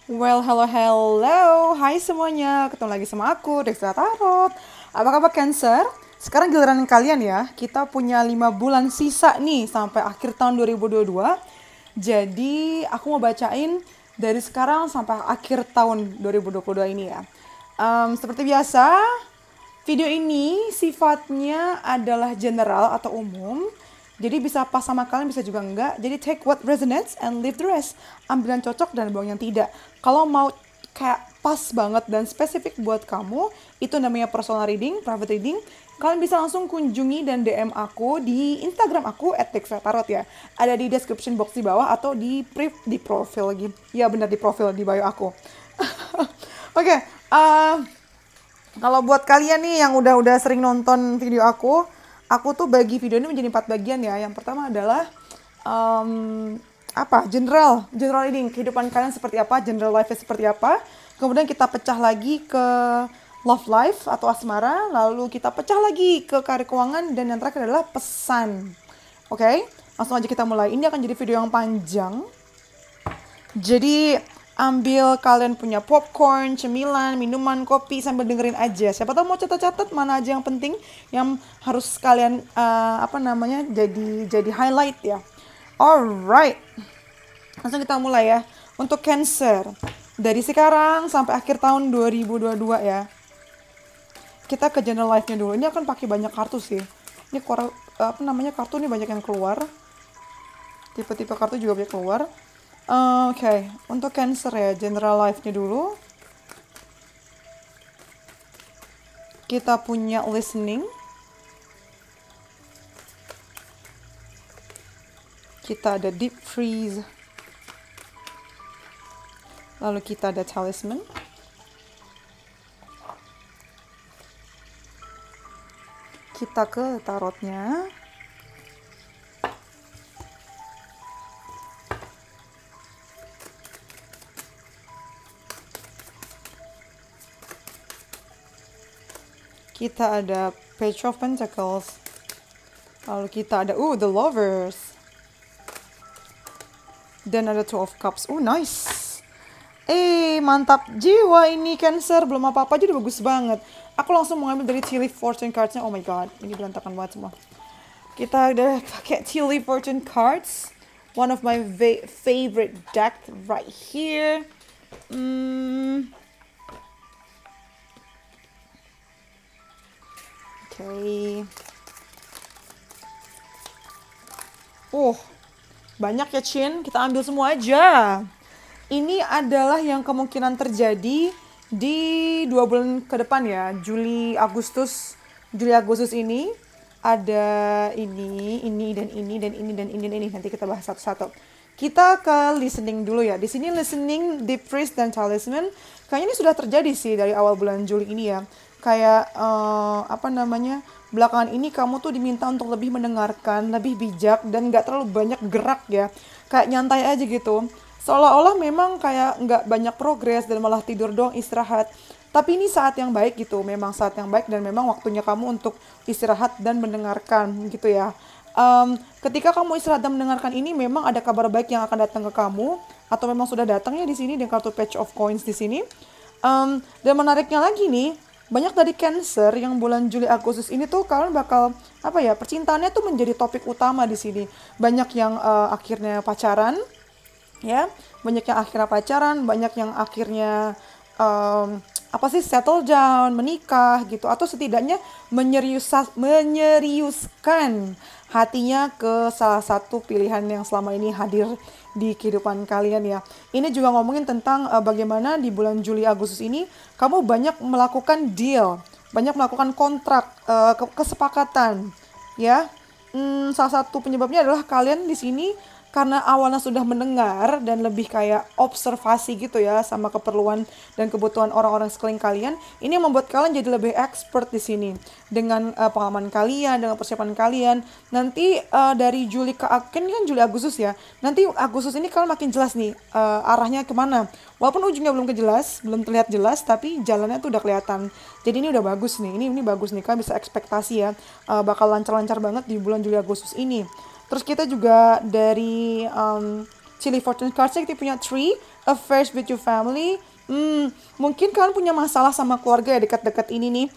Well, hello, hello. Hai semuanya. Ketemu lagi sama aku, Dexter Tarot. Apa kabar Cancer? Sekarang giliran kalian ya. Kita punya 5 bulan sisa nih sampai akhir tahun 2022. Jadi, aku mau bacain dari sekarang sampai akhir tahun 2022 ini ya. Seperti biasa, video ini sifatnya adalah general atau umum. Jadi bisa pas sama kalian, bisa juga enggak. Jadi take what resonates and leave the rest. Ambil yang cocok dan buang yang tidak. Kalau mau kayak pas banget dan spesifik buat kamu, itu namanya personal reading, private reading. Kalian bisa langsung kunjungi dan DM aku di Instagram aku @dexratarot ya. Ada di description box di bawah atau di profil lagi. Ya benar, di profil di bio aku. Oke, kalau buat kalian nih yang udah sering nonton video aku tuh bagi video ini menjadi 4 bagian ya. Yang pertama adalah general reading, kehidupan kalian seperti apa, general life seperti apa. Kemudian kita pecah lagi ke love life atau asmara, lalu kita pecah lagi ke karir keuangan, dan yang terakhir adalah pesan. Oke, langsung aja kita mulai. Ini akan jadi video yang panjang. Jadi ambil kalian punya popcorn, cemilan, minuman, kopi sambil dengerin aja. Siapa tahu mau catat-catat mana aja yang penting yang harus kalian jadi highlight ya. Alright. Langsung kita mulai ya. Untuk Cancer, dari sekarang sampai akhir tahun 2022 ya. Kita ke general life-nya dulu. Ini akan pakai banyak kartu sih. Ini kartu ini banyak yang keluar. Tipe-tipe kartu juga banyak keluar. Oke, untuk Cancer ya, general life-nya dulu. Kita punya listening. Kita ada deep freeze. Lalu kita ada talisman. Kita ke tarotnya. Kita ada Page of Pentacles. Lalu kita ada The Lovers. Dan ada Two of Cups. Nice. Mantap jiwa ini Cancer. Belum apa-apa aja udah bagus banget. Aku langsung mengambil dari Tea Leaf Fortune cards-nya. Oh my god, ini berantakan banget semua. Kita udah pakai Tea Leaf Fortune cards. One of my favorite deck right here. Okay. Banyak ya Chin, kita ambil semua aja. Ini adalah yang kemungkinan terjadi di 2 bulan ke depan ya, Juli Agustus ini. Ada ini dan ini dan ini dan ini dan ini. Nanti kita bahas satu-satu. Kita ke listening dulu ya. Di sini listening, deep freeze dan talisman. Kayaknya ini sudah terjadi sih dari awal bulan Juli ini ya. Kayak belakangan ini kamu tuh diminta untuk lebih mendengarkan, lebih bijak, dan gak terlalu banyak gerak ya. Kayak nyantai aja gitu. Seolah-olah memang kayak gak banyak progres dan malah tidur doang, istirahat. Tapi ini saat yang baik gitu, memang saat yang baik dan memang waktunya kamu untuk istirahat dan mendengarkan gitu ya. Ketika kamu istirahat dan mendengarkan ini, memang ada kabar baik yang akan datang ke kamu, atau memang sudah datang ya di sini dengan kartu Page of Coins di sini. Dan menariknya lagi nih, banyak dari Cancer yang bulan Juli Agustus ini tuh kalian bakal percintaannya tuh menjadi topik utama di sini. Banyak yang akhirnya pacaran, ya, banyak yang akhirnya pacaran, banyak yang akhirnya settle down, menikah gitu, atau setidaknya menyeriuskan hatinya ke salah satu pilihan yang selama ini hadir di kehidupan kalian ya. Ini juga ngomongin tentang bagaimana di bulan Juli Agustus ini kamu banyak melakukan deal, banyak melakukan kontrak, kesepakatan ya. Salah satu penyebabnya adalah kalian di sini karena awalnya sudah mendengar dan lebih kayak observasi gitu ya sama keperluan dan kebutuhan orang-orang sekeliling kalian. Ini yang membuat kalian jadi lebih expert di sini dengan pengalaman kalian, dengan persiapan kalian. Nanti dari Juli ke kan Juli Agustus ya. Nanti Agustus ini kalian makin jelas nih arahnya kemana. Walaupun ujungnya belum belum terlihat jelas, tapi jalannya tuh udah kelihatan. Jadi ini udah bagus nih. Ini bagus nih, kalian bisa ekspektasi ya bakal lancar-lancar banget di bulan Juli Agustus ini. Terus kita juga dari Chili fortune cards-nya kita punya 3, affairs with your family. Mungkin kalian punya masalah sama keluarga ya dekat-dekat ini nih.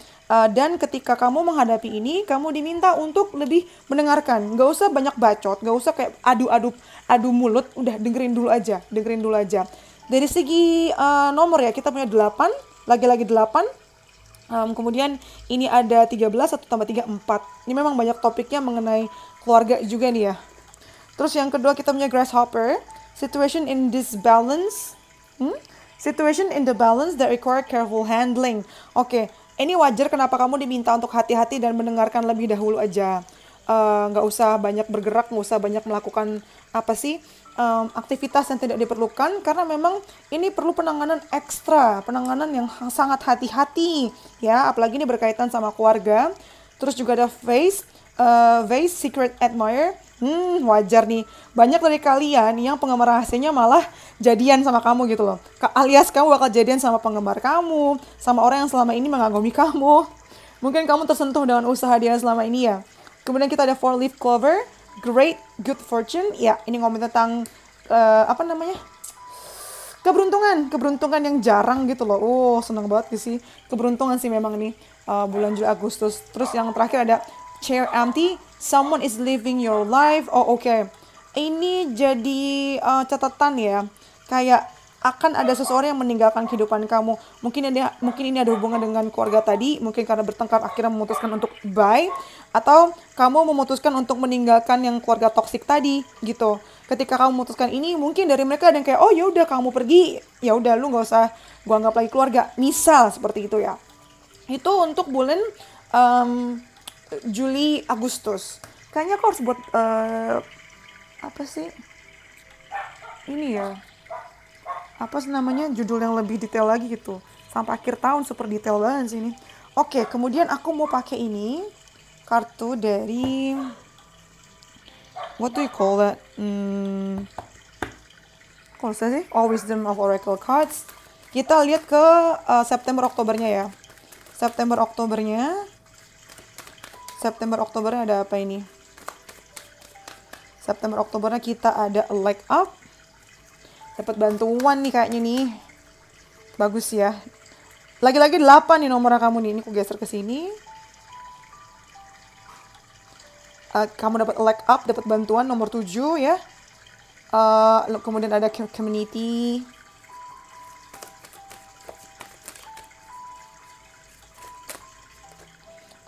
Dan ketika kamu menghadapi ini, kamu diminta untuk lebih mendengarkan. Gak usah banyak bacot, gak usah kayak adu mulut. Udah dengerin dulu aja. Dari segi nomor ya, kita punya 8, lagi-lagi 8. Kemudian ini ada 13, 1 tambah 3, 4. Ini memang banyak topiknya mengenai keluarga juga nih ya. Terus yang kedua kita punya grasshopper, situation in disbalance. Situation in the balance that require careful handling. Oke, ini wajar kenapa kamu diminta untuk hati-hati dan mendengarkan lebih dahulu aja. Nggak usah banyak bergerak, nggak usah banyak melakukan aktivitas yang tidak diperlukan, karena memang ini perlu penanganan ekstra, penanganan yang sangat hati-hati ya, apalagi ini berkaitan sama keluarga. Terus juga ada vase secret admirer. Wajar nih, banyak dari kalian yang penggemar rahasianya malah jadian sama kamu gitu loh. Alias kamu bakal jadian sama penggemar kamu, sama orang yang selama ini mengagumi kamu. Mungkin kamu tersentuh dengan usaha dia selama ini ya. Kemudian kita ada 4-leaf clover, great good fortune. Ya, ini ngomong tentang keberuntungan yang jarang gitu loh. Seneng banget sih, keberuntungan sih memang nih bulan Juli Agustus. Terus yang terakhir ada chair empty, someone is living your life. Oke. Ini jadi catatan ya, kayak akan ada seseorang yang meninggalkan kehidupan kamu. Mungkin ini ada hubungan dengan keluarga tadi, mungkin karena bertengkar akhirnya memutuskan untuk bye, atau kamu memutuskan untuk meninggalkan yang keluarga toksik tadi gitu. Ketika kamu memutuskan ini, mungkin dari mereka ada yang kayak, oh ya udah kamu pergi, ya udah lu nggak usah gua anggap lagi keluarga, misal seperti itu ya. Itu untuk bulan Juli Agustus. Kayaknya aku harus buat ini ya, judul yang lebih detail lagi gitu, sampai akhir tahun super detail banget sih ini. Oke, kemudian aku mau pakai ini kartu dari what do you call that? Kalau saya sih All Wisdom of Oracle Cards. Kita lihat ke September Oktobernya ya. September Oktobernya ada apa ini? September Oktobernya kita ada a leg up. Dapat bantuan nih kayaknya nih. Bagus ya. Lagi-lagi 8 nih nomor kamu nih. Ini aku geser ke sini. Kamu dapat leg up, dapat bantuan nomor 7 ya. Kemudian ada community.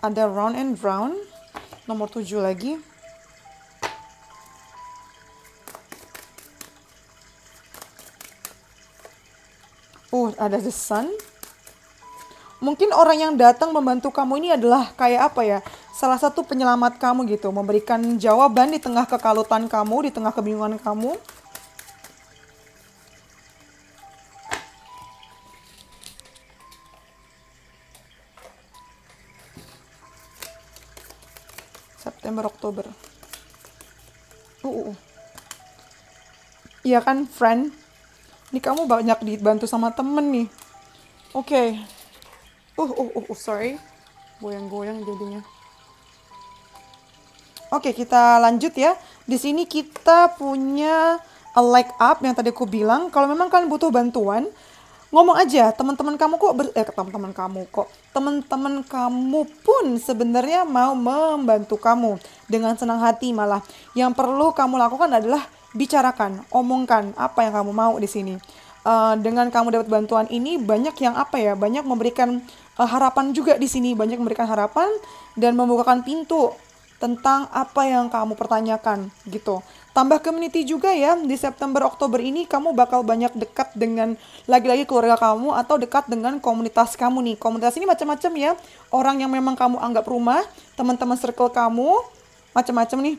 Ada round and round, nomor 7 lagi. Ada the sun. Mungkin orang yang datang membantu kamu ini adalah kayak apa ya, salah satu penyelamat kamu gitu, memberikan jawaban di tengah kekalutan kamu, di tengah kebingungan kamu. September, Oktober. Iya kan, friend? Ini kamu banyak dibantu sama temen nih. Oke. Sorry. Goyang-goyang jadinya. Oke, kita lanjut ya. Di sini kita punya a leg up yang tadi aku bilang. Kalau memang kalian butuh bantuan, ngomong aja. Teman-teman kamu pun sebenarnya mau membantu kamu dengan senang hati malah. Yang perlu kamu lakukan adalah bicarakan, omongkan apa yang kamu mau di sini. Dengan kamu dapat bantuan ini, banyak yang banyak memberikan harapan juga di sini, banyak memberikan harapan dan membukakan pintu tentang apa yang kamu pertanyakan gitu. Tambah community juga ya, di September Oktober ini kamu bakal banyak dekat dengan lagi-lagi keluarga kamu atau dekat dengan komunitas kamu nih. Komunitas ini macam-macam ya, orang yang memang kamu anggap rumah, teman-teman circle kamu, macam-macam nih.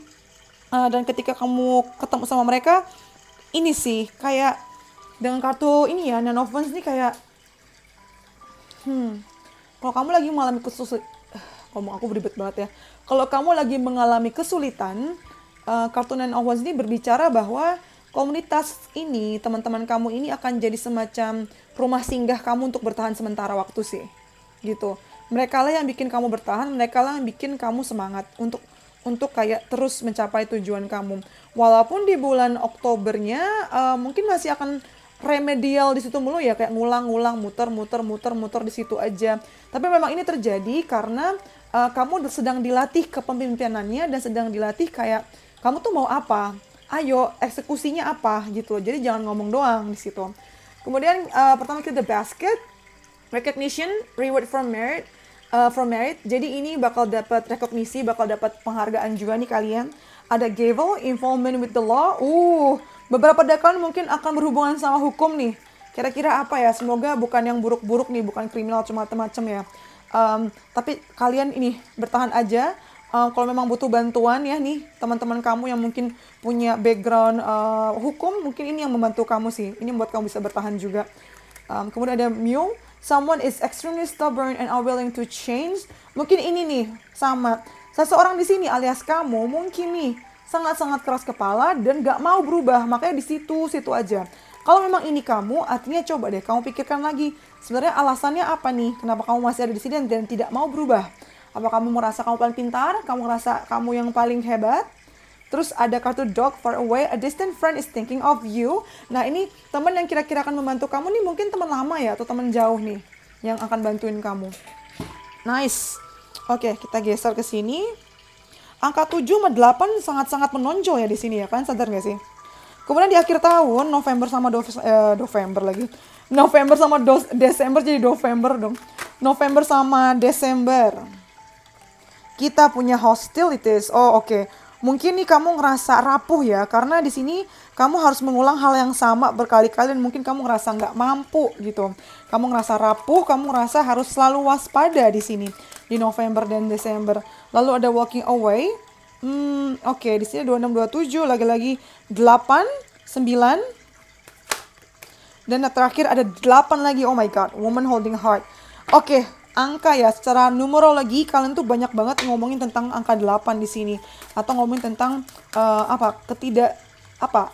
Dan ketika kamu ketemu sama mereka, ini sih kayak dengan kartu ini ya, Nine of Wands ini kayak kalau kamu lagi mengalami ngomong aku beribet banget ya. Kalau kamu lagi mengalami kesulitan, kartu Nine of Wands ini berbicara bahwa komunitas ini, teman-teman kamu ini akan jadi semacam rumah singgah kamu untuk bertahan sementara waktu sih. Gitu. Mereka lah yang bikin kamu bertahan, mereka lah yang bikin kamu semangat untuk kayak terus mencapai tujuan kamu. Walaupun di bulan Oktobernya mungkin masih akan remedial di situ mulu ya, kayak ngulang-ngulang, muter-muter di situ aja. Tapi memang ini terjadi karena kamu sedang dilatih kepemimpinannya dan sedang dilatih kayak kamu tuh mau apa? Ayo eksekusinya apa gitu loh. Jadi jangan ngomong doang di situ. Kemudian pertama kita the basket, recognition, reward from merit. Jadi ini bakal dapat rekognisi, bakal dapat penghargaan juga nih kalian. Ada gavel, involvement with the law. Beberapa dari kalian mungkin akan berhubungan sama hukum nih. Kira-kira apa ya? Semoga bukan yang buruk-buruk nih, bukan kriminal cuma macam-macam ya. Tapi kalian ini bertahan aja. Kalau memang butuh bantuan ya nih, teman-teman kamu yang mungkin punya background hukum, mungkin ini yang membantu kamu sih. Ini membuat kamu bisa bertahan juga. Kemudian ada mule, someone is extremely stubborn and unwilling to change. Mungkin ini nih sama seseorang di sini alias kamu mungkin nih sangat-sangat keras kepala dan gak mau berubah, makanya di situ aja. Kalau memang ini kamu, artinya coba deh kamu pikirkan lagi sebenarnya alasannya apa nih, kenapa kamu masih ada di sini dan tidak mau berubah. Apa kamu merasa kamu paling pintar, kamu merasa kamu yang paling hebat? Terus ada kartu dog far away, a distant friend is thinking of you. Nah ini teman yang kira-kira akan membantu kamu nih mungkin teman lama ya atau teman jauh nih yang akan bantuin kamu. Nice. Oke, kita geser ke sini. Angka 7 sama 8 sangat-sangat menonjol ya di sini ya, kalian sadar gak sih? Kemudian di akhir tahun, November sama Desember jadi November dong. November sama Desember. Kita punya hostilities. Oh, oke. Mungkin nih kamu ngerasa rapuh ya, karena di sini kamu harus mengulang hal yang sama berkali-kali dan mungkin kamu ngerasa nggak mampu gitu. Kamu ngerasa rapuh, kamu ngerasa harus selalu waspada di sini di November dan Desember. Lalu ada walking away. Oke, di sini 26, 27, lagi-lagi 8, 9. Dan terakhir ada 8 lagi. Oh my god, woman holding heart. Oke, angka ya, secara numerologi kalian tuh banyak banget ngomongin tentang angka 8 di sini atau ngomongin tentang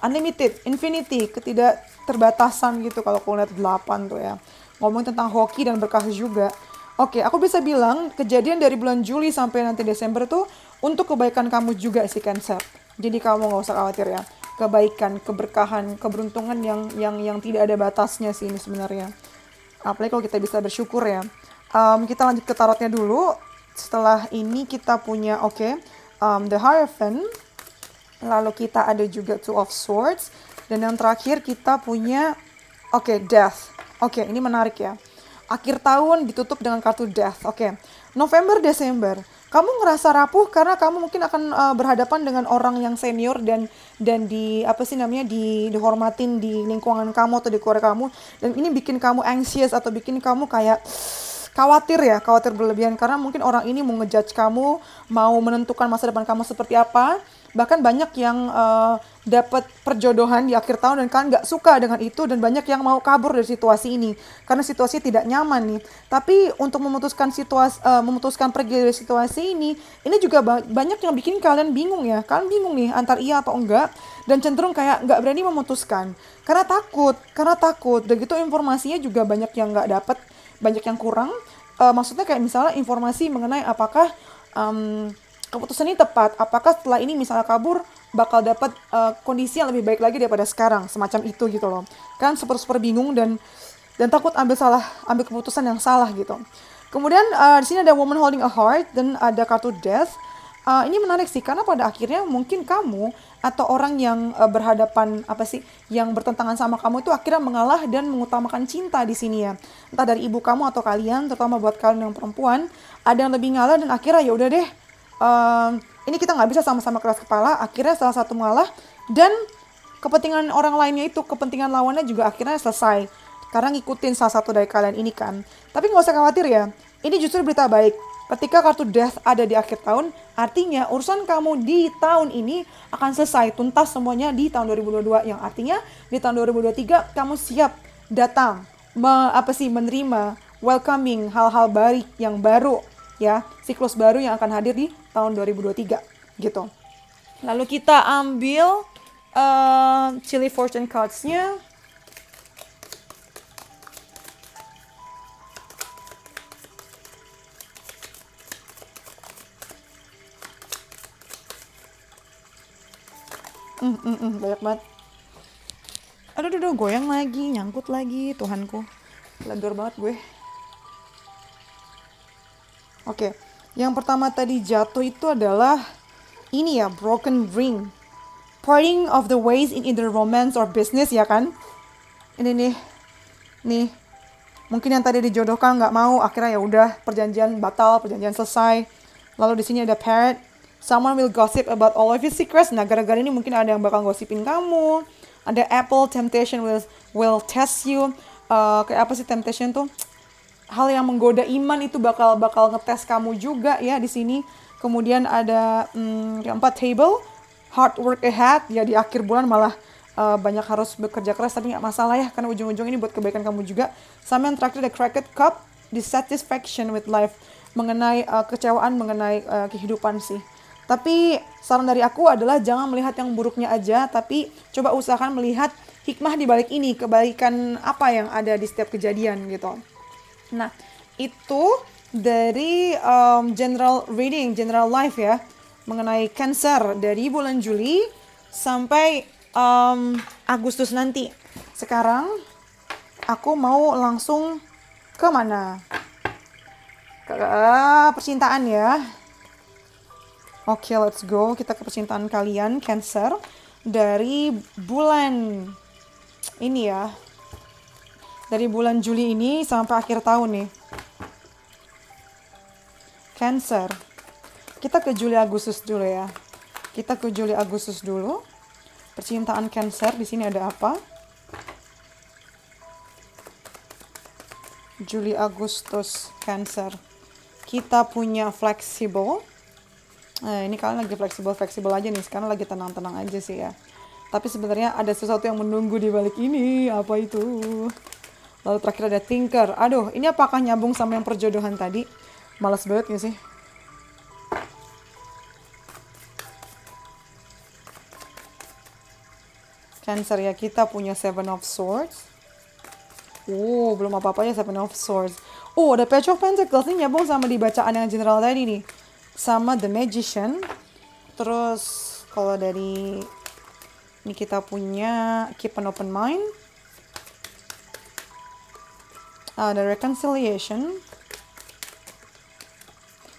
unlimited, infinity, ketidakterbatasan gitu kalau aku lihat 8 tuh ya. Ngomongin tentang hoki dan berkah juga. Oke, aku bisa bilang kejadian dari bulan Juli sampai nanti Desember tuh untuk kebaikan kamu juga sih Cancer. Jadi kamu nggak usah khawatir ya. Kebaikan, keberkahan, keberuntungan yang tidak ada batasnya sih ini sebenarnya. Apalagi kalau kita bisa bersyukur ya. Kita lanjut ke tarotnya dulu. Setelah ini kita punya the Hierophant. Lalu kita ada juga Two of Swords. Dan yang terakhir kita punya Death. Ini menarik ya. Akhir tahun ditutup dengan kartu Death. November, Desember. Kamu ngerasa rapuh karena kamu mungkin akan berhadapan dengan orang yang senior dan dihormatin di lingkungan kamu atau di keluarga kamu, dan ini bikin kamu anxious atau bikin kamu kayak khawatir berlebihan karena mungkin orang ini mau ngejudge kamu, mau menentukan masa depan kamu seperti apa. Bahkan banyak yang dapat perjodohan di akhir tahun dan kalian nggak suka dengan itu, dan banyak yang mau kabur dari situasi ini karena situasi tidak nyaman nih. Tapi untuk memutuskan pergi dari situasi ini juga banyak yang bikin kalian bingung ya. Kalian bingung nih antar iya atau enggak, dan cenderung kayak nggak berani memutuskan karena takut. Dan gitu informasinya juga banyak yang nggak dapat, banyak yang kurang. Maksudnya kayak misalnya informasi mengenai apakah keputusan ini tepat, apakah setelah ini misalnya kabur bakal dapat kondisi yang lebih baik lagi daripada sekarang, semacam itu gitu loh. Kan super bingung dan takut ambil keputusan yang salah gitu. Kemudian di sini ada woman holding a heart dan ada kartu death. Ini menarik sih karena pada akhirnya mungkin kamu atau orang yang berhadapan yang bertentangan sama kamu itu akhirnya mengalah dan mengutamakan cinta di sini ya. Entah dari ibu kamu atau kalian, terutama buat kalian yang perempuan, ada yang lebih ngalah dan akhirnya ya udah deh. Ini kita nggak bisa sama-sama keras kepala, akhirnya salah satu mengalah dan kepentingan orang lainnya itu, kepentingan lawannya juga akhirnya selesai karena ngikutin salah satu dari kalian ini kan. Tapi nggak usah khawatir ya, ini justru berita baik. Ketika kartu death ada di akhir tahun, artinya urusan kamu di tahun ini akan selesai, tuntas semuanya di tahun 2022, yang artinya di tahun 2023 kamu siap datang menerima, welcoming hal-hal baik yang baru ya, siklus baru yang akan hadir di tahun 2023 gitu. Lalu kita ambil Chili Fortune Cards-nya. Banyak banget. Aduh, goyang lagi, nyangkut lagi, Tuhanku. Ledor banget gue. Oke, yang pertama tadi jatuh itu adalah ini ya, broken ring. Parting of the ways in either romance or business, ya kan? Ini nih. Mungkin yang tadi dijodohkan nggak mau, akhirnya ya udah perjanjian batal, perjanjian selesai. Lalu di sini ada parrot. Someone will gossip about all of your secrets. Nah, gara-gara ini mungkin ada yang bakal gosipin kamu. Ada apple, temptation will test you. Kayak apa sih temptation tuh? Hal yang menggoda iman itu bakal ngetes kamu juga ya di sini. Kemudian ada yang keempat, table, hard work ahead. Ya di akhir bulan malah banyak harus bekerja keras, tapi nggak masalah ya, karena ujung-ujung ini buat kebaikan kamu juga. Sama yang terakhir, the cracked cup, dissatisfaction with life, mengenai kecewaan mengenai kehidupan sih. Tapi saran dari aku adalah jangan melihat yang buruknya aja, tapi coba usahakan melihat hikmah di balik ini, kebaikan apa yang ada di setiap kejadian gitu. Nah, itu dari general reading, general life ya, mengenai Cancer dari bulan Juli sampai Agustus nanti. Sekarang aku mau langsung ke mana? Ke percintaan ya. Oke, let's go. Kita ke percintaan kalian, Cancer. Dari bulan ini ya. Dari bulan Juli ini sampai akhir tahun nih. Cancer. Kita ke Juli Agustus dulu ya. Kita ke Juli Agustus dulu. Percintaan Cancer, di sini ada apa? Juli Agustus Cancer. Kita punya flexible. Nah, ini kalian lagi fleksibel aja nih. Sekarang lagi tenang-tenang aja sih ya. Tapi sebenarnya ada sesuatu yang menunggu di balik ini. Apa itu? Lalu terakhir ada thinker. Aduh, ini apakah nyambung sama yang perjodohan tadi? Males banget gak sih? Cancer ya, kita punya Seven of Swords. Belum apa-apa ya Seven of Swords. Ada Page of Pentacles. Ini nyambung sama di bacaan yang general tadi nih. Sama The Magician. Terus kalau dari ini kita punya Keep an Open Mind. Ada Reconciliation.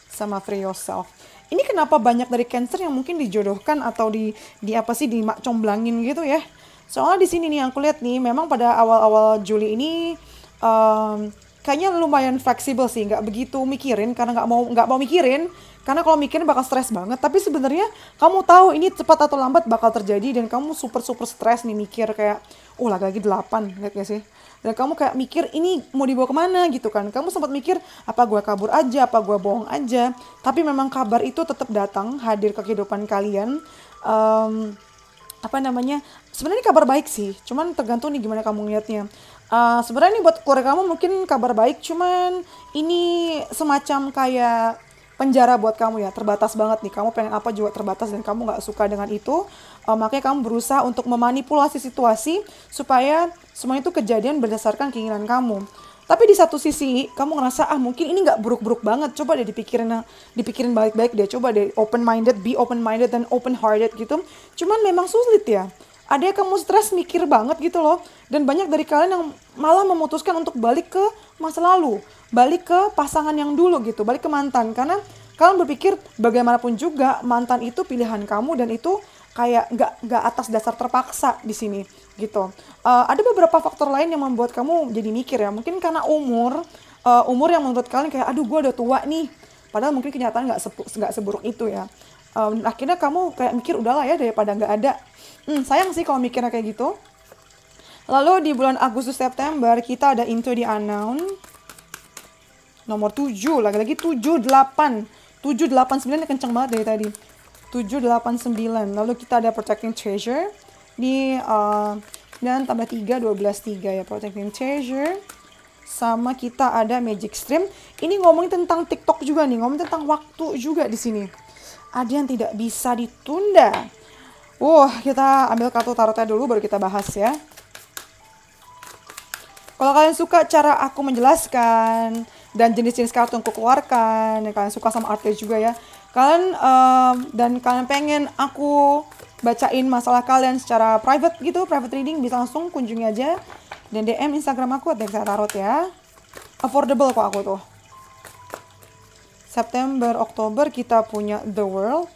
Sama Free Yourself. Ini kenapa banyak dari Cancer yang mungkin dijodohkan atau di apa sih, comblangin gitu ya. Soalnya di sini nih yang aku lihat nih, memang pada awal-awal Juli ini kayaknya lumayan fleksibel sih, nggak begitu mikirin karena nggak mau mikirin, karena kalau mikirin bakal stres banget. Tapi sebenarnya kamu tahu ini cepat atau lambat bakal terjadi dan kamu super stres nih mikir kayak lagi 8, lihat gak sih? Dan kamu kayak mikir ini mau dibawa kemana gitu kan. Kamu sempat mikir apa gue kabur aja, apa gue bohong aja. Tapi memang kabar itu tetap datang, hadir ke kehidupan kalian. Sebenarnya kabar baik sih, cuman tergantung nih gimana kamu ngeliatnya. Sebenarnya ini buat keluarga kamu mungkin kabar baik, cuman ini semacam kayak penjara buat kamu ya, terbatas banget nih. Kamu pengen apa juga terbatas dan kamu nggak suka dengan itu. Makanya kamu berusaha untuk memanipulasi situasi supaya semua itu kejadian berdasarkan keinginan kamu. Tapi di satu sisi kamu ngerasa mungkin ini nggak buruk-buruk banget. Coba deh dipikirin baik-baik deh. Coba deh be open minded dan open hearted gitu. Cuman memang sulit ya. Ada yang kamu stres mikir banget gitu loh. Dan banyak dari kalian yang malah memutuskan untuk balik ke masa lalu, balik ke pasangan yang dulu gitu, balik ke mantan. Karena kalian berpikir bagaimanapun juga mantan itu pilihan kamu dan itu kayak nggak atas dasar terpaksa di sini gitu. Ada beberapa faktor lain yang membuat kamu jadi mikir ya. Mungkin karena umur yang menurut kalian kayak gue udah tua nih. Padahal mungkin kenyataan nggak seburuk itu ya. Akhirnya kamu kayak mikir udahlah ya daripada nggak ada. Sayang sih kalau mikirnya kayak gitu. Lalu di bulan Agustus September kita ada Into the Unknown. Nomor 7, lagi-lagi 7, 8. 7, 8, 9 ini kenceng banget dari tadi. 7, 8, 9. Lalu kita ada Protecting Treasure. Dan tambah 3, 12, 3 ya. Protecting Treasure. Sama kita ada Magic Stream. Ini ngomongin tentang TikTok juga nih. Ngomongin tentang waktu juga di sini. Ada yang tidak bisa ditunda. Kita ambil kartu tarotnya dulu baru kita bahas ya. Kalau kalian suka cara aku menjelaskan dan jenis-jenis kartu yang aku keluarkan, dan kalian suka sama artnya juga ya, kalian pengen aku bacain masalah kalian secara private gitu, private reading, bisa langsung kunjungi aja dan DM Instagram aku @dexatarot ya. Affordable kok aku tuh. September, Oktober kita punya The World.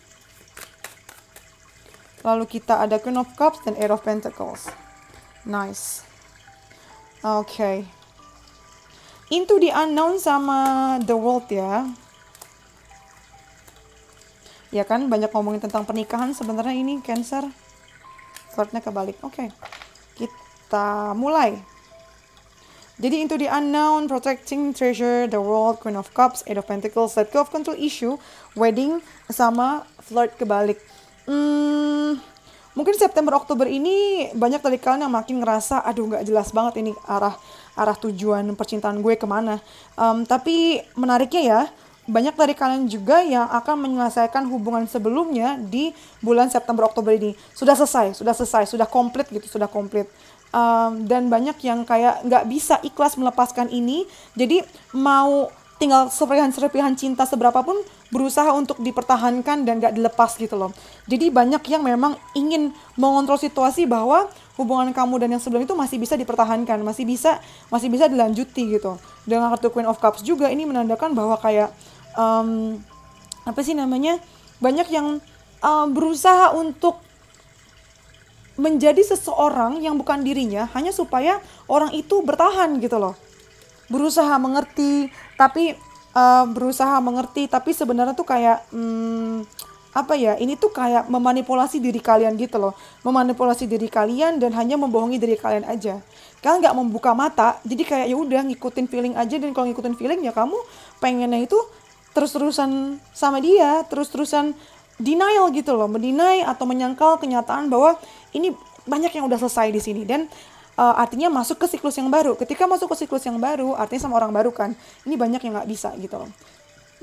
Lalu kita ada Queen of Cups dan Eight of Pentacles. Nice. Oke. Into the Unknown sama The World ya. Ya kan, banyak ngomongin tentang pernikahan sebenarnya ini Cancer. Kartnya kebalik. Oke. Kita mulai. Jadi Into the Unknown, Protecting Treasure, The World, Queen of Cups, Eight of Pentacles, Let Go of Control Issue, Wedding, sama Flirt kebalik. Mungkin September Oktober ini banyak dari kalian yang makin ngerasa aduh nggak jelas banget ini arah tujuan percintaan gue kemana. Tapi menariknya ya, banyak dari kalian juga yang akan menyelesaikan hubungan sebelumnya di bulan September Oktober ini. Sudah selesai, sudah komplit gitu, sudah komplit. Dan banyak yang kayak nggak bisa ikhlas melepaskan ini, jadi mau tinggal serpihan cinta seberapapun berusaha untuk dipertahankan dan gak dilepas gitu loh. Jadi banyak yang memang ingin mengontrol situasi bahwa hubungan kamu dan yang sebelum itu masih bisa dipertahankan, masih bisa dilanjuti gitu. Dengan kartu Queen of Cups juga ini menandakan bahwa kayak apa sih namanya, banyak yang berusaha untuk menjadi seseorang yang bukan dirinya hanya supaya orang itu bertahan gitu loh. Berusaha mengerti tapi sebenarnya tuh kayak apa ya, ini tuh kayak memanipulasi diri kalian gitu loh, memanipulasi diri kalian dan hanya membohongi diri kalian aja. Kalian nggak membuka mata, jadi kayak ya udah ngikutin feeling aja, dan kalau ngikutin feeling ya kamu pengennya itu terus-terusan sama dia, terus-terusan denial gitu loh, mendinai atau menyangkal kenyataan bahwa ini banyak yang udah selesai di sini, dan artinya masuk ke siklus yang baru. Ketika masuk ke siklus yang baru, artinya sama orang baru kan. Ini banyak yang nggak bisa gitu loh.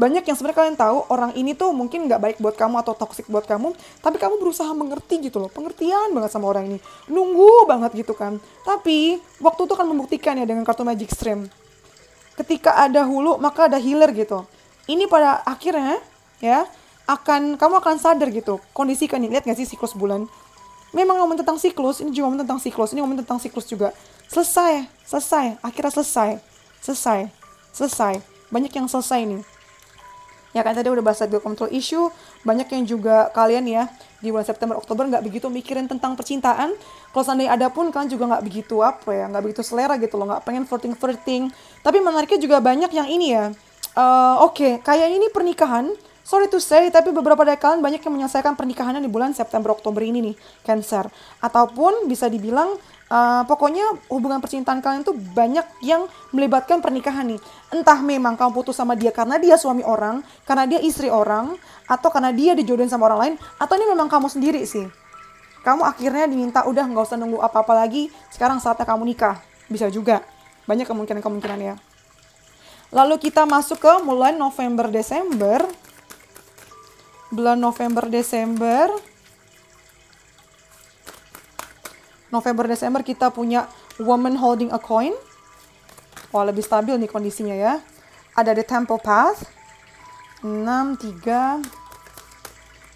Banyak yang sebenarnya kalian tahu orang ini tuh mungkin nggak baik buat kamu atau toksik buat kamu, tapi kamu berusaha mengerti gitu loh. Pengertian banget sama orang ini. Nunggu banget gitu kan. Tapi waktu itu akan membuktikan ya dengan kartu Magic Stream. Ketika ada hulu, maka ada healer gitu. Ini pada akhirnya ya kamu akan sadar gitu. Kondisi kan lihat nggak sih siklus bulan? Memang ngomong tentang siklus, ini juga ngomong tentang siklus, ini ngomong tentang siklus juga. Selesai, akhirnya selesai. Banyak yang selesai nih. Ya kan tadi udah bahas Let Go Control Issue, banyak yang juga kalian ya di bulan September Oktober nggak begitu mikirin tentang percintaan. Kalau seandainya ada pun kalian juga nggak begitu nggak begitu selera gitu loh, nggak pengen flirting. Tapi menariknya juga banyak yang ini ya. Oke, kayak ini pernikahan. Sorry to say, tapi beberapa dari kalian banyak yang menyelesaikan pernikahannya di bulan September Oktober ini nih, Cancer. Ataupun bisa dibilang pokoknya hubungan percintaan kalian tuh banyak yang melibatkan pernikahan nih. Entah memang kamu putus sama dia karena dia suami orang, karena dia istri orang, atau karena dia dijodohin sama orang lain, atau ini memang kamu sendiri sih. Kamu akhirnya diminta udah nggak usah nunggu apa-apa lagi, sekarang saatnya kamu nikah. Bisa juga, banyak kemungkinan ya. Lalu kita masuk ke mulai November-Desember. Bulan November-Desember kita punya Woman Holding a Coin. Wah, lebih stabil nih kondisinya ya. Ada The Temple Path 6-3.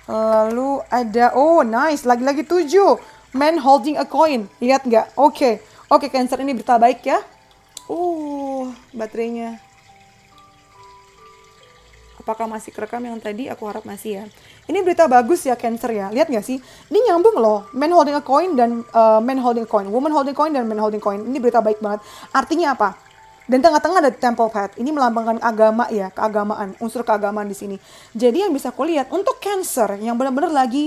Lalu ada nice, lagi-lagi 7 Man Holding a Coin. Lihat nggak? Oke, Cancer, ini berita baik ya. Baterainya apakah masih kerekam yang tadi? Aku harap masih ya. Ini berita bagus ya Cancer ya. Lihat nggak sih? Ini nyambung loh. Man Holding a Coin dan Man Holding a Coin. Woman Holding a Coin dan Man Holding a Coin. Ini berita baik banget. Artinya apa? Dan tengah-tengah ada Temple Path. Ini melambangkan agama ya. Keagamaan. Unsur keagamaan di sini. Jadi yang bisa aku lihat untuk Cancer yang benar-benar lagi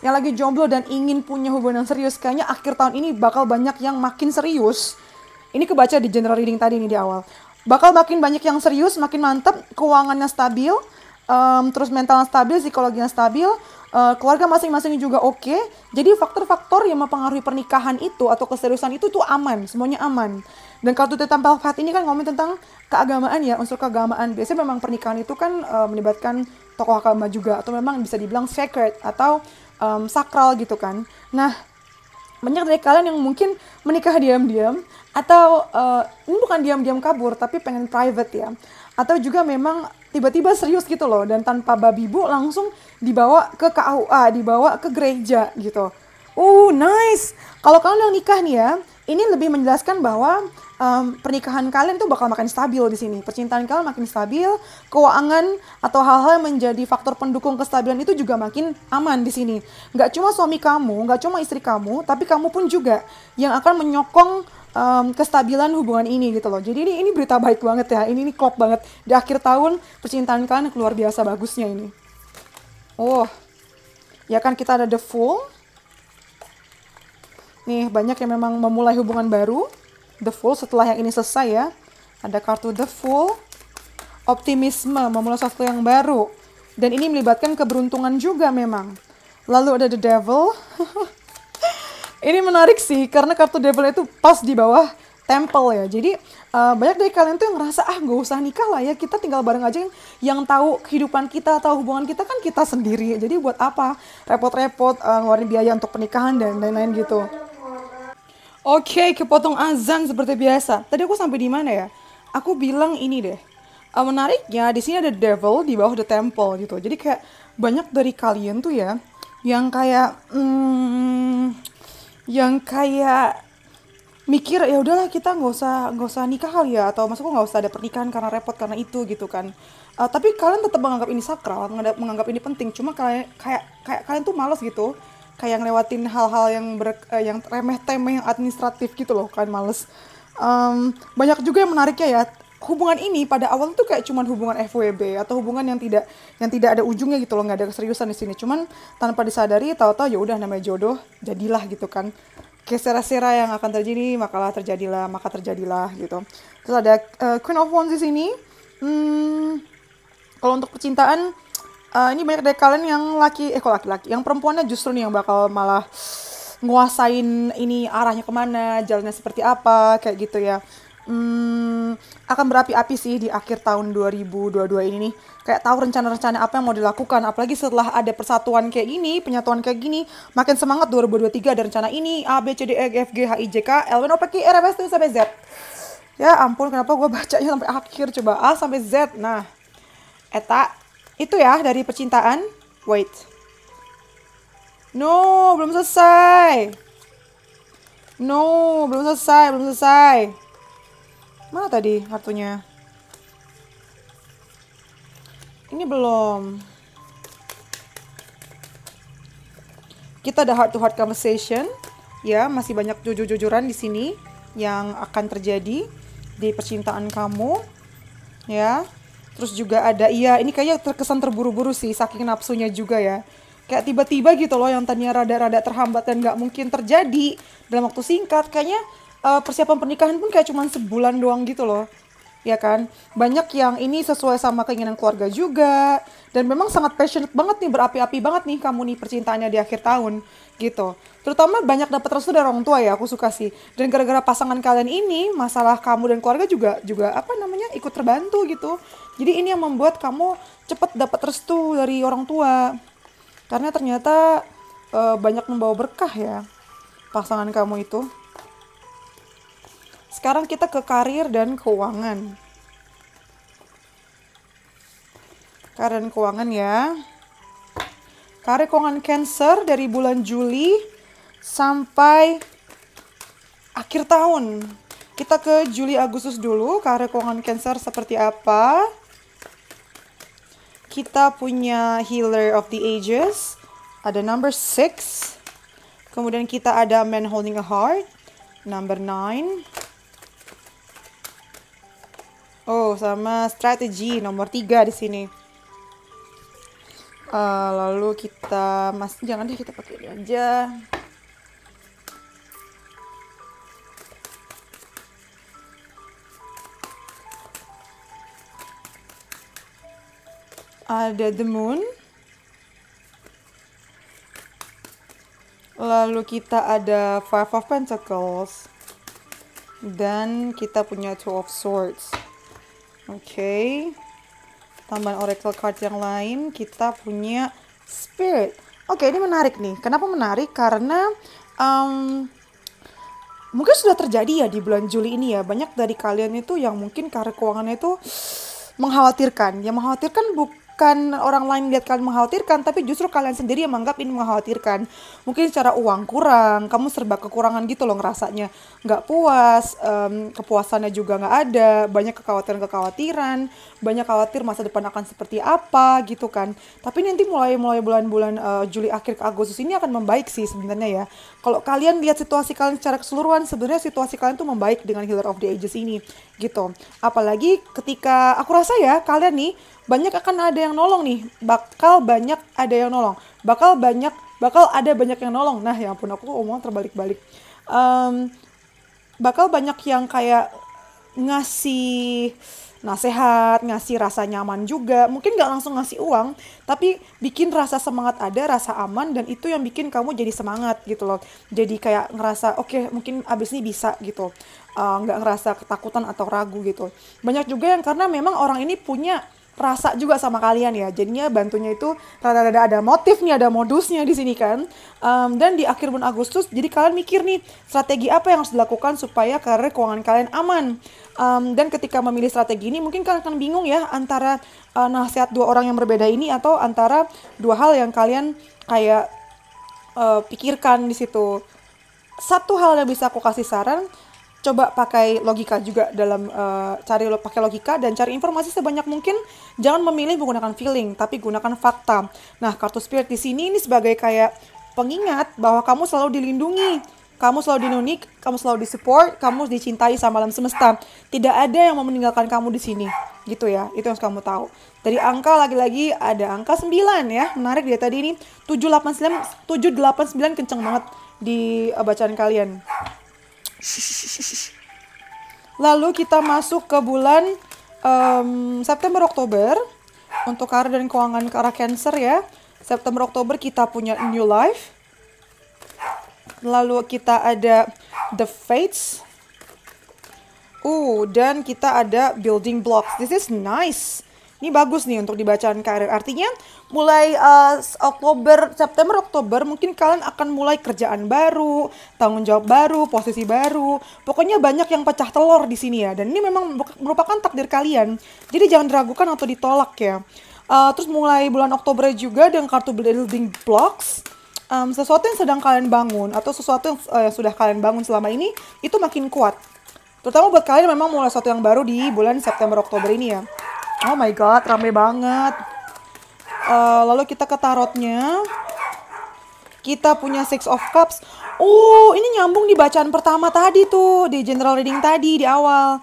yang lagi jomblo dan ingin punya hubungan yang serius, kayaknya akhir tahun ini bakal banyak yang makin serius. Ini kebaca di general reading tadi nih di awal. Bakal makin banyak yang serius, makin mantap, keuangannya stabil, terus mentalnya stabil, psikologinya stabil, keluarga masing-masing juga oke. Jadi faktor-faktor yang mempengaruhi pernikahan itu atau keseriusan itu tuh aman, semuanya aman. Dan kartu The Temple Path ini kan ngomongin tentang keagamaan ya, unsur keagamaan. Biasanya memang pernikahan itu kan melibatkan tokoh agama juga, atau memang bisa dibilang sacred atau sakral gitu kan. Nah, banyak dari kalian yang mungkin menikah diam-diam, atau ini bukan diam-diam kabur, tapi pengen private ya. Atau juga memang tiba-tiba serius gitu loh, dan tanpa babi bu langsung dibawa ke KUA, dibawa ke gereja gitu. Nice. Kalau kalian yang nikah nih ya, ini lebih menjelaskan bahwa pernikahan kalian tuh bakal makin stabil di sini. Percintaan kalian makin stabil, keuangan atau hal-hal yang menjadi faktor pendukung kestabilan itu juga makin aman di sini. Nggak cuma suami kamu, nggak cuma istri kamu, tapi kamu pun juga yang akan menyokong kestabilan hubungan ini gitu loh. Jadi ini berita baik banget ya. Ini klop banget di akhir tahun, percintaan kalian luar biasa bagusnya ini. Ya kan, kita ada The Fool. Nih, banyak yang memang memulai hubungan baru. The Fool, setelah yang ini selesai ya. Ada kartu The Fool. Optimisme, memulai sesuatu yang baru. Dan ini melibatkan keberuntungan juga memang. Lalu ada The Devil. Ini menarik sih, karena kartu Devil itu pas di bawah Temple ya. Jadi banyak dari kalian tuh yang ngerasa, gak usah nikah lah ya, kita tinggal bareng aja. Yang tahu kehidupan kita, tahu hubungan kita kan kita sendiri. Jadi buat apa repot-repot ngeluarin biaya untuk pernikahan dan lain-lain gitu. Oke, kepotong azan seperti biasa. Tadi aku sampai di mana ya? Aku bilang ini deh. Menariknya di sini ada Devil di bawah The Temple gitu. Jadi kayak banyak dari kalian tuh ya yang kayak mikir ya udahlah kita nggak usah nikah kali ya, atau maksudku nggak usah ada pernikahan karena repot karena itu gitu kan. Tapi kalian tetap menganggap ini sakral, menganggap ini penting. Cuma kayak kalian tuh malas gitu, kayak ngelewatin hal-hal yang remeh-temeh, yang administratif gitu loh, kalian males. Banyak juga yang menariknya ya, hubungan ini pada awal tuh kayak cuman hubungan FWB atau hubungan yang tidak ada ujungnya gitu loh, nggak ada keseriusan di sini. Cuman tanpa disadari, tahu-tahu ya udah namanya jodoh, jadilah gitu kan. Kesera-sera yang akan terjadi, maka terjadilah gitu. Terus ada Queen of Wands di sini. Kalau untuk percintaan, ini banyak dari kalian yang laki-laki, yang perempuannya justru nih yang bakal malah nguasain ini arahnya kemana, jalannya seperti apa, kayak gitu ya. Akan berapi-api sih di akhir tahun 2022 ini nih. Kayak tahu rencana-rencana apa yang mau dilakukan. Apalagi setelah ada persatuan kayak gini, penyatuan kayak gini, makin semangat 2023 ada rencana ini, A, B, C, D, E, F, G, H, I, J, K, L, M, N, O, P, Q, R, S, T, sampai Z. Ya ampun, kenapa gue bacanya sampai akhir, coba A sampai Z. Nah, eta, itu ya dari percintaan. Wait. No, belum selesai. Belum selesai. Mana tadi kartunya? Ini belum. Kita ada heart to heart conversation. Ya, masih banyak jujur-jujuran di sini yang akan terjadi di percintaan kamu. Ya. Terus juga ada, ini kayaknya terkesan terburu-buru sih, saking nafsunya juga ya. Kayak tiba-tiba gitu loh, yang tadinya rada-rada terhambat dan gak mungkin terjadi dalam waktu singkat. Kayaknya persiapan pernikahan pun kayak cuman sebulan doang gitu loh, ya kan. Banyak yang ini sesuai sama keinginan keluarga juga, dan memang sangat passionate banget nih, berapi-api banget nih kamu nih percintaannya di akhir tahun gitu. Terutama banyak dapat restu dari orang tua ya, aku suka sih. Dan gara-gara pasangan kalian ini, masalah kamu dan keluarga juga ikut terbantu gitu. Jadi ini yang membuat kamu cepet dapat restu dari orang tua, karena ternyata banyak membawa berkah ya pasangan kamu itu. Sekarang kita ke karir dan keuangan. Karir dan keuangan ya. Karir keuangan Cancer dari bulan Juli sampai akhir tahun. Kita ke Juli Agustus dulu. Karir keuangan Cancer seperti apa? Kita punya Healer of the Ages. Ada number 6. Kemudian kita ada Man Holding a Heart. Number 9. Sama strategi nomor 3 di sini. Lalu kita jangan deh, kita pakai ini aja. Ada The Moon. Lalu kita ada Five of Pentacles. Dan kita punya Two of Swords. Oke. Tambahan oracle card yang lain, kita punya Spirit. Oke, ini menarik nih. Kenapa menarik? Karena Um, Mungkin sudah terjadi ya di bulan Juli ini ya. Banyak dari kalian itu yang mungkin karir keuangannya itu mengkhawatirkan. Yang mengkhawatirkan bukan orang lain lihat kalian mengkhawatirkan, tapi justru kalian sendiri yang menganggap ini mengkhawatirkan. Mungkin secara uang kurang, kamu serba kekurangan gitu loh ngerasanya. Nggak puas, kepuasannya juga nggak ada, banyak kekhawatiran-kekhawatiran, banyak khawatir masa depan akan seperti apa gitu kan. Tapi nanti mulai bulan-bulan Juli akhir ke Agustus ini akan membaik sih sebenarnya ya. Kalau kalian lihat situasi kalian secara keseluruhan, sebenarnya situasi kalian tuh membaik dengan Healer of the Ages ini gitu. Apalagi ketika aku rasa ya kalian nih banyak akan ada yang nolong nih, bakal banyak ada yang nolong, bakal ada banyak yang nolong. Nah ya ampun, aku ngomong terbalik-balik. Em, Bakal banyak yang kayak ngasih nasehat, ngasih rasa nyaman juga. Mungkin nggak langsung ngasih uang, tapi bikin rasa semangat ada, rasa aman, dan itu yang bikin kamu jadi semangat gitu loh. Jadi kayak ngerasa, oke, mungkin abis ini bisa gitu. Nggak ngerasa ketakutan atau ragu gitu. Banyak juga yang karena memang orang ini punya rasa juga sama kalian ya, jadinya bantunya itu rada-rada ada motif nih, ada modusnya di sini kan. Dan di akhir bulan Agustus jadi kalian mikir nih strategi apa yang harus dilakukan supaya karir keuangan kalian aman. Dan ketika memilih strategi ini mungkin kalian akan bingung ya antara nasihat dua orang yang berbeda ini, atau antara dua hal yang kalian kayak pikirkan di situ. Satu hal yang bisa aku kasih saran, coba pakai logika juga dalam pakai logika dan cari informasi sebanyak mungkin. Jangan memilih menggunakan feeling, tapi gunakan fakta. Nah, kartu spirit di sini ini sebagai kayak pengingat bahwa kamu selalu dilindungi, kamu selalu dinunik, kamu selalu disupport, kamu dicintai sama alam semesta. Tidak ada yang mau meninggalkan kamu di sini, gitu ya. Itu yang harus kamu tahu. Dari angka lagi-lagi ada angka 9 ya. Menarik dia tadi ini 789 kenceng banget di bacaan kalian. Lalu kita masuk ke bulan September Oktober untuk karir dan keuangan ke arah Cancer ya. September Oktober kita punya New Life. Lalu kita ada The Fates. Dan kita ada Building Blocks. This is nice. Ini bagus nih untuk dibacaan karir. Artinya mulai September Oktober mungkin kalian akan mulai kerjaan baru, tanggung jawab baru, posisi baru. Pokoknya banyak yang pecah telur di sini ya. Dan ini memang merupakan takdir kalian. Jadi jangan diragukan atau ditolak ya. Terus mulai bulan Oktober juga dengan kartu Building Blocks. Sesuatu yang sedang kalian bangun atau sesuatu yang sudah kalian bangun selama ini itu makin kuat. Terutama buat kalian memang mulai sesuatu yang baru di bulan September Oktober ini ya. Oh my god, rame banget. Lalu kita ke tarotnya. Kita punya Six of Cups. Ini nyambung di bacaan pertama tadi tuh, di general reading tadi di awal.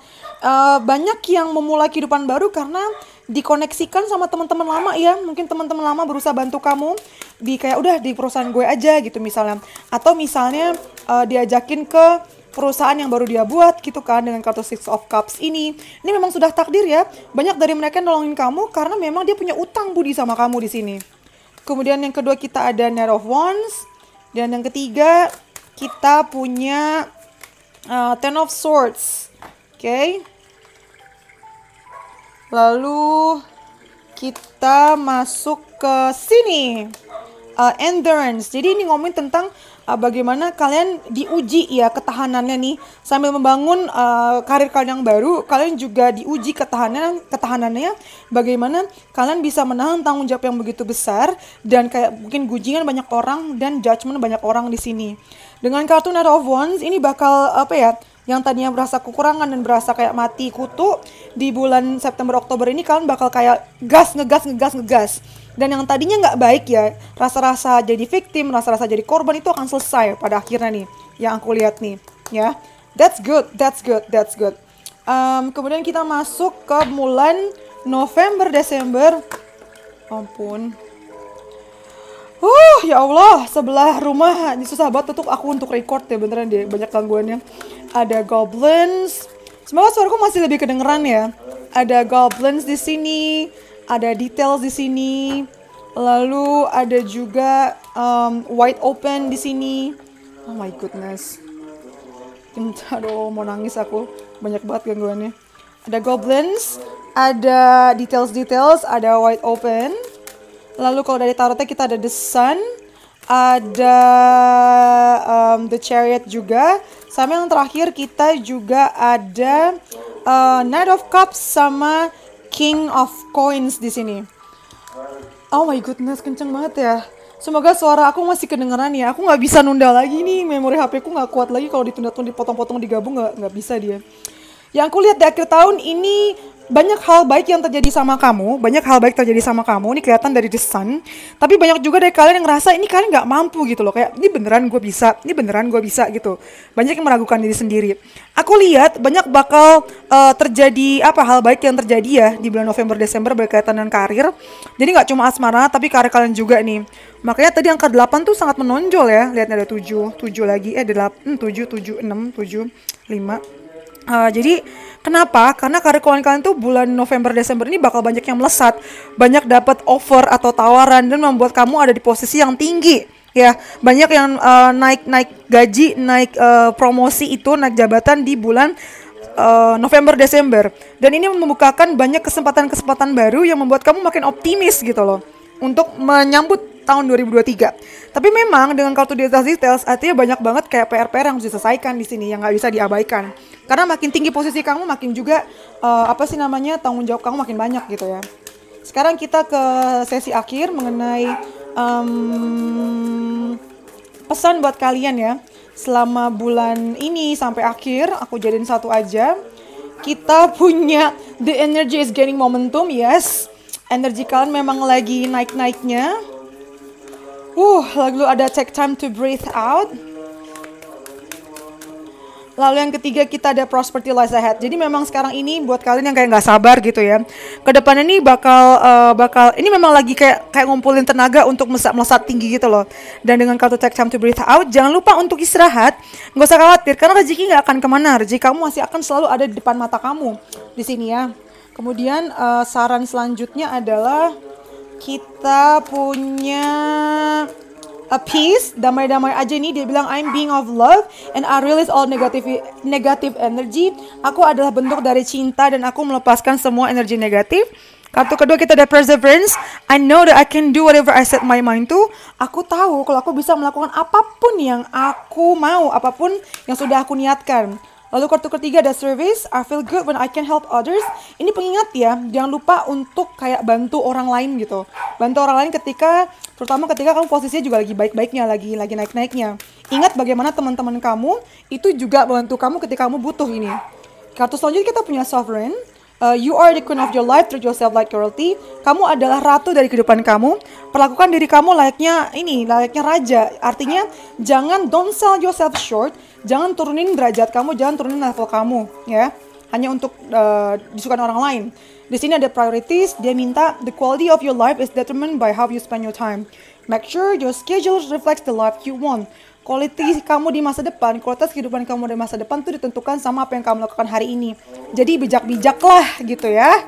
Banyak yang memulai kehidupan baru karena dikoneksikan sama teman-teman lama ya. Mungkin teman-teman lama berusaha bantu kamu di kayak udah di perusahaan gue aja gitu misalnya. Atau misalnya diajakin ke perusahaan yang baru dia buat gitu kan dengan kartu Six of Cups ini. Ini memang sudah takdir ya. Banyak dari mereka nolongin kamu karena memang dia punya utang budi sama kamu di sini. Kemudian yang kedua kita ada Knight of Wands. Dan yang ketiga kita punya Ten of Swords. Oke. Lalu kita masuk ke sini. Endurance. Jadi ini ngomongin tentang bagaimana kalian diuji ya ketahanannya nih. Sambil membangun karir kalian yang baru, kalian juga diuji ketahanannya. Bagaimana kalian bisa menahan tanggung jawab yang begitu besar dan kayak mungkin gunjingan banyak orang dan judgement banyak orang di sini. Dengan kartu Knight of Wands ini bakal yang tadinya berasa kekurangan dan berasa kayak mati kutu, di bulan September Oktober ini kalian bakal kayak ngegas. Dan yang tadinya nggak baik ya, rasa-rasa jadi victim, rasa-rasa jadi korban itu akan selesai pada akhirnya nih, yang aku lihat nih, ya. That's good. Kemudian kita masuk ke bulan November, Desember. Ampun. Ya Allah, sebelah rumah ini susah banget tutup aku untuk record ya, beneran deh, banyak gangguannya. Ada goblins. Semoga suaraku masih lebih kedengeran ya. Ada goblins di sini, ada details di sini. Lalu ada juga wide open di sini. Oh my goodness. Aduh, mau nangis aku. Banyak banget gangguannya. Ada goblins, ada details, ada wide open. Lalu kalau dari tarotnya kita ada the sun, ada The Chariot juga. Sama yang terakhir kita juga ada Knight of Cups sama King of Coins di sini. Oh my goodness, kenceng banget ya. Semoga suara aku masih kedengeran ya. Aku nggak bisa nunda lagi nih, memori HP ku nggak kuat lagi kalau ditunda-tunda, dipotong-potong, digabung nggak bisa dia. Yang aku lihat di akhir tahun ini banyak hal baik yang terjadi sama kamu, banyak hal baik terjadi sama kamu. Ini kelihatan dari The Sun. Tapi banyak juga dari kalian yang ngerasa ini kalian nggak mampu gitu loh. Kayak ini beneran gue bisa, ini beneran gue bisa gitu. Banyak yang meragukan diri sendiri. Aku lihat banyak bakal terjadi hal baik yang terjadi ya di bulan November Desember berkaitan dengan karir. Jadi nggak cuma asmara tapi karir kalian juga nih. Makanya tadi angka 8 tuh sangat menonjol ya. Lihat ada 7 lagi, 8, 7, 6, 7, 5. Jadi kenapa? Karena karir kalian tuh bulan November Desember ini bakal banyak yang melesat, banyak dapat offer atau tawaran dan membuat kamu ada di posisi yang tinggi. Ya, banyak yang naik gaji, naik promosi itu, naik jabatan di bulan November Desember. Dan ini membukakan banyak kesempatan-kesempatan baru yang membuat kamu makin optimis gitu loh untuk menyambut tahun 2023. Tapi memang dengan kartu details artinya banyak banget kayak PR-PR yang harus diselesaikan di sini yang nggak bisa diabaikan. Karena makin tinggi posisi kamu makin juga tanggung jawab kamu makin banyak gitu ya. Sekarang kita ke sesi akhir mengenai pesan buat kalian ya. Selama bulan ini sampai akhir aku jadiin satu aja. Kita punya the energy is gaining momentum, yes. Energi kalian memang lagi naik-naiknya. Lalu ada take time to breathe out. Lalu yang ketiga kita ada prosperity lies ahead. Jadi memang sekarang ini buat kalian yang kayak nggak sabar gitu ya. Kedepannya ini bakal ini memang lagi kayak ngumpulin tenaga untuk melesat tinggi gitu loh. Dan dengan kartu take time to breathe out, jangan lupa untuk istirahat. Nggak usah khawatir karena rezeki nggak akan kemana. Rezeki kamu masih akan selalu ada di depan mata kamu di sini ya. Kemudian saran selanjutnya adalah kita punya a peace, damai-damai aja nih. Dia bilang I'm being of love and I release all negative energy. Aku adalah bentuk dari cinta dan aku melepaskan semua energi negatif. Kartu kedua kita ada perseverance. I know that I can do whatever I set my mind to. Aku tahu kalau aku bisa melakukan apapun yang aku mau, apapun yang sudah aku niatkan. Lalu kartu ketiga ada service. I feel good when I can help others. Ini pengingat ya, jangan lupa untuk kayak bantu orang lain gitu. Bantu orang lain terutama ketika kamu posisinya juga lagi baik-baiknya, lagi naik-naiknya. Ingat bagaimana teman-teman kamu itu juga bantu kamu ketika kamu butuh ini. Kartu selanjutnya kita punya sovereign. You are the queen of your life, treat yourself like royalty. Kamu adalah ratu dari kehidupan kamu. Perlakukan diri kamu layaknya raja. Artinya don't sell yourself short. Jangan turunin derajat kamu, jangan turunin level kamu, ya. Hanya untuk disukai orang lain. Di sini ada priorities. Dia minta the quality of your life is determined by how you spend your time. Make sure your schedule reflects the life you want. Kualitas kamu di masa depan, kualitas kehidupan kamu di masa depan tuh ditentukan sama apa yang kamu lakukan hari ini. Jadi bijak-bijaklah gitu ya.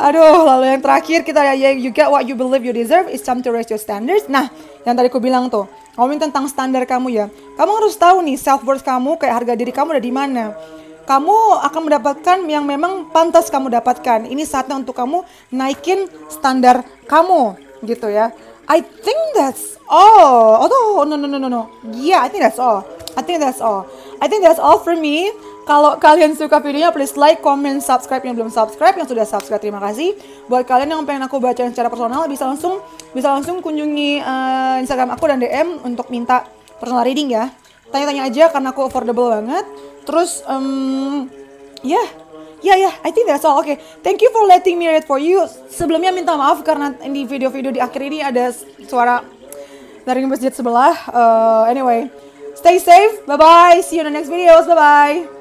Aduh, lalu yang terakhir kita ya, you get what you believe you deserve, it's time to raise your standards. Nah, yang tadi aku bilang tuh, ngomongin tentang standar kamu ya. Kamu harus tahu nih self worth kamu, kayak harga diri kamu ada di mana. Kamu akan mendapatkan yang memang pantas kamu dapatkan. Ini saatnya untuk kamu naikin standar kamu gitu ya. I think that's all. Oh no. Yeah, I think that's all. I think that's all for me. Kalau kalian suka videonya, please like, comment, subscribe yang belum subscribe. Yang sudah subscribe, terima kasih. Buat kalian yang pengen aku bacain secara personal, bisa langsung kunjungi Instagram aku dan DM untuk minta personal reading ya. Tanya-tanya aja karena aku affordable banget. Terus, Yeah, I think that's all. Okay, thank you for letting me read for you. Sebelumnya minta maaf karena di video-video di akhir ini ada suara dari masjid sebelah. Anyway, stay safe. Bye-bye. See you in the next videos. Bye-bye.